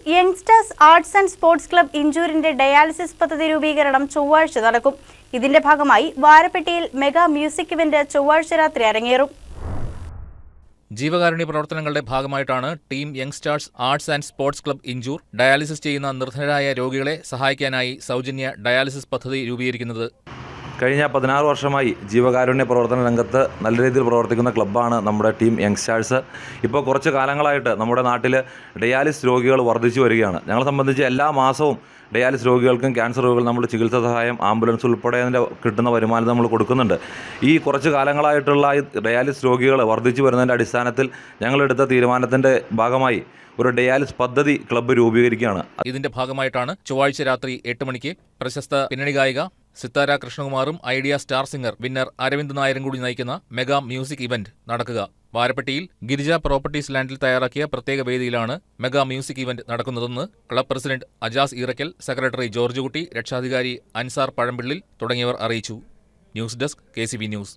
Youngsters arts and sports club ഇഞ്ചൂരിന്റെ dialysis പദ്ധതി രൂപീകരണം ചൊവ്വാഴ്ച നടക്കും. ഇതിന്റെ ഭാഗമായി വാരപ്പെട്ടിയിൽ മെഗാ മ്യൂസിക് ഇവന്റ് ചൊവ്വാഴ്ച രാത്രി അരങ്ങേറും. ജീവകാരുണ്യ പ്രവർത്തനങ്ങളുടെ ഭാഗമായിട്ടാണ് team youngsters arts and sports club Inchoor dialysis ചെയ്യുന്ന നിർധനരായ രോഗികളെ സഹായിക്കാനായി സൗജന്യ ഡയാലിസിസ് പദ്ധതി രൂപീകരിക്കുന്നത്. കഴിഞ്ഞ 16 വർഷമായി ജീവകാരുണ്യ പ്രവർത്തന രംഗത്ത് നല്ല രീതിയിൽ പ്രവർത്തിക്കുന്ന ക്ലബ്ബാണ് നമ്മുടെ ടീം യങ്സ്റ്റേഴ്സ്. ഇപ്പോൾ കുറച്ച് കാലങ്ങളായിട്ട് നമ്മുടെ നാട്ടിൽ ഡയാലിസിസ് രോഗികൾ വർദ്ധിച്ചു വരികയാണ്. ഞങ്ങളെ സംബന്ധിച്ച് എല്ലാ മാസവും ഡയാലിസിസ് രോഗികൾക്കും ക്യാൻസർ രോഗികൾ നമ്മൾ ചികിത്സാ സഹായം, ആംബുലൻസ് ഉൾപ്പെടെ അതിൻ്റെ കിട്ടുന്ന വരുമാനം നമ്മൾ കൊടുക്കുന്നുണ്ട്. ഈ കുറച്ച് കാലങ്ങളായിട്ടുള്ള ഈ ഡയാലിസിസ് രോഗികൾ വർദ്ധിച്ചു വരുന്നതിൻ്റെ അടിസ്ഥാനത്തിൽ ഞങ്ങളെടുത്ത തീരുമാനത്തിൻ്റെ ഭാഗമായി ഒരു ഡയാലിസിസ് പദ്ധതി ക്ലബ്ബ് രൂപീകരിക്കുകയാണ്. ഇതിന്റെ ഭാഗമായിട്ടാണ് ചൊവ്വാഴ്ച രാത്രി 8 മണിക്ക് പ്രശസ്ത പിന്നണി ഗായിക സിത്താര കൃഷ്ണകുമാറും idea star singer winner Aravind നായരും കൂടി നയിക്കുന്ന മെഗാ മ്യൂസിക് ഇവന്റ് നടക്കുക. വാരപ്പെട്ടിയിൽ ഗിരിജ പ്രോപ്പർട്ടീസ് ലാൻഡിൽ തയ്യാറാക്കിയ പ്രത്യേക വേദിയിലാണ് മെഗാ മ്യൂസിക് ഇവന്റ് നടക്കുന്നതെന്ന് club president Ajas Eerakkal, secretary George Kutty, രക്ഷാധികാരി അൻസാർ പഴമ്പിള്ളിൽ തുടങ്ങിയവർ അറിയിച്ചു. News desk KCB news.